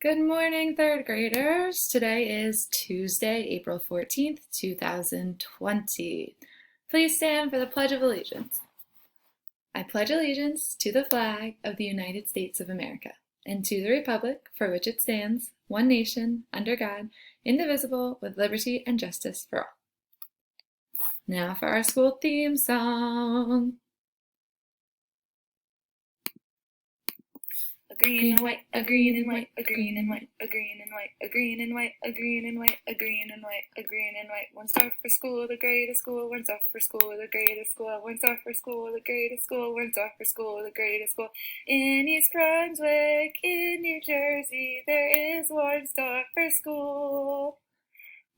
Good morning, third graders. Today is Tuesday, April 14th, 2020. Please stand for the Pledge of Allegiance. I pledge allegiance to the flag of the United States of America and to the republic for which it stands, one nation, under God, indivisible, with liberty and justice for all. Now for our school theme song. A green and white, a green and white, a green and white, a green and white, a green and white, a green and white, a green and white, a green and white. One's off for school, the greatest school. One's off for school, the greatest school. One's off for school, the greatest school. One's off for school, the greatest school. In East Brunswick, in New Jersey, there is one stop for school.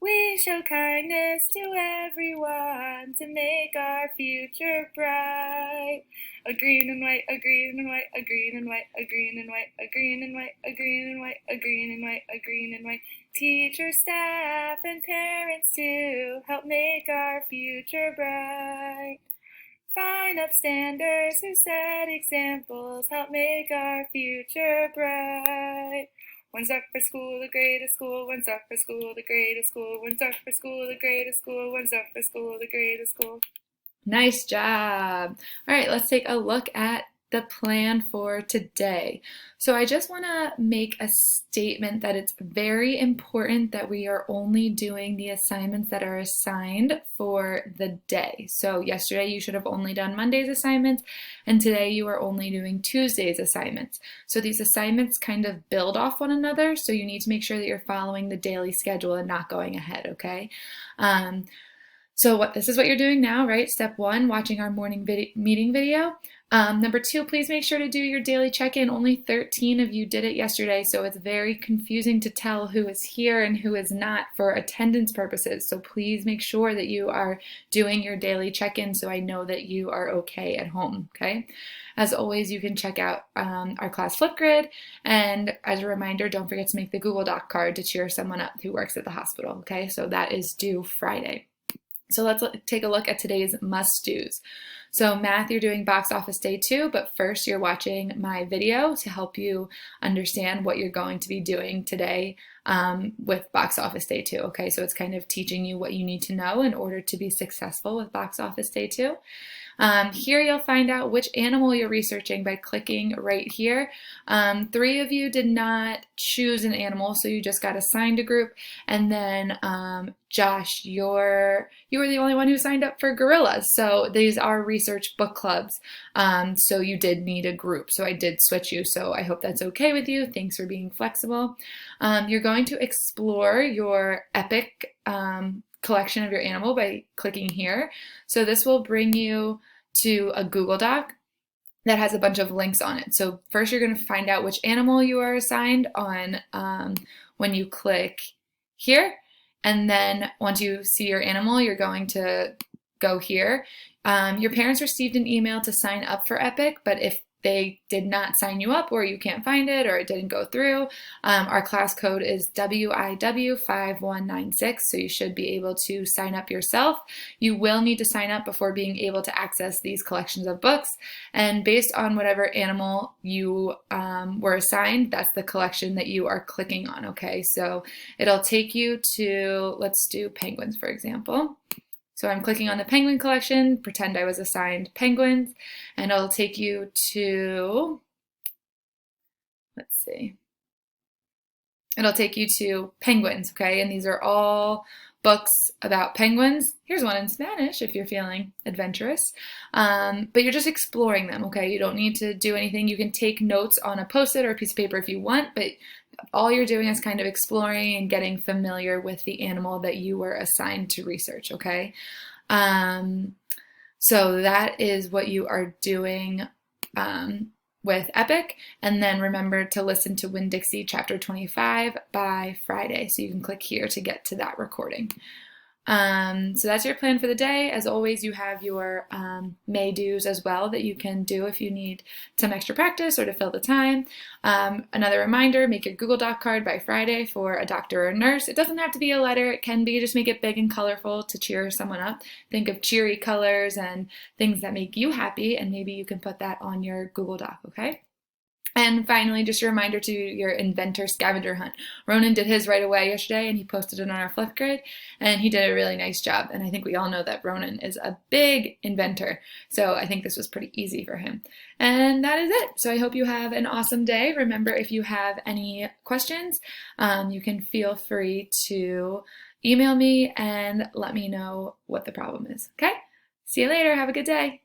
We show kindness to everyone to make our future bright. A green and white, a green and white, a green and white, a green and white, a green and white, a green and white, a green and white, a green and white. Teachers, staff, and parents too help make our future bright. Fine upstanders who set examples help make our future bright. One's up for school, the greatest school. One's up for school, the greatest school. One's up for school, the greatest school. One's up for school, the greatest school. Nice job. All right, let's take a look at the plan for today. So I just want to make a statement that it's very important that we are only doing the assignments that are assigned for the day. So yesterday you should have only done Monday's assignments, and today you are only doing Tuesday's assignments. So these assignments kind of build off one another, so you need to make sure that you're following the daily schedule and not going ahead, okay? So this is what you're doing now, right? Step one, watching our morning meeting video. Number two, please make sure to do your daily check-in. Only 13 of you did it yesterday, so it's very confusing to tell who is here and who is not for attendance purposes. So please make sure that you are doing your daily check-in so I know that you are okay at home, okay? As always, you can check out our class Flipgrid, and as a reminder, don't forget to make the Google Doc card to cheer someone up who works at the hospital, okay? So that is due Friday. So let's take a look at today's must-dos. So math, you're doing box office day 2, but first you're watching my video to help you understand what you're going to be doing today with box office day 2. Okay, so it's kind of teaching you what you need to know in order to be successful with box office day 2. Here you'll find out which animal you're researching by clicking right here. 3 of you did not choose an animal, so you just got assigned a group. And then Josh, you were the only one who signed up for gorillas. So these are research book clubs. So you did need a group. So I did switch you. So I hope that's okay with you. Thanks for being flexible. You're going to explore your EPIC collection of your animal by clicking here. So this will bring you to a Google Doc that has a bunch of links on it. So first you're going to find out which animal you are assigned on when you click here. And then once you see your animal, you're going to go here. Your parents received an email to sign up for EPIC, but if they did not sign you up or you can't find it or it didn't go through, our class code is WIW5196, so you should be able to sign up yourself. You will need to sign up before being able to access these collections of books, and based on whatever animal you were assigned, that's the collection that you are clicking on, okay? So it'll take you to, let's do penguins, for example. So I'm clicking on the penguin collection, pretend I was assigned penguins, and it'll take you to, let's see, it'll take you to penguins, okay? And these are all books about penguins. Here's one in Spanish if you're feeling adventurous, but you're just exploring them, okay? You don't need to do anything. You can take notes on a Post-it or a piece of paper if you want, but all you're doing is kind of exploring and getting familiar with the animal that you were assigned to research, okay? So that is what you are doing with EPIC. And then remember to listen to Winn-Dixie Chapter 25 by Friday. So you can click here to get to that recording. So that's your plan for the day. As always, you have your may-dos as well that you can do if you need some extra practice or to fill the time. Another reminder, make your Google Doc card by Friday for a doctor or a nurse. It doesn't have to be a letter. It can be. Just make it big and colorful to cheer someone up. Think of cheery colors and things that make you happy, and maybe you can put that on your Google Doc, okay? And finally, just a reminder to your inventor scavenger hunt. Ronan did his right away yesterday, and he posted it on our Flipgrid, and he did a really nice job. And I think we all know that Ronan is a big inventor, so I think this was pretty easy for him. And that is it. So I hope you have an awesome day. Remember, if you have any questions, you can feel free to email me and let me know what the problem is. Okay? See you later. Have a good day.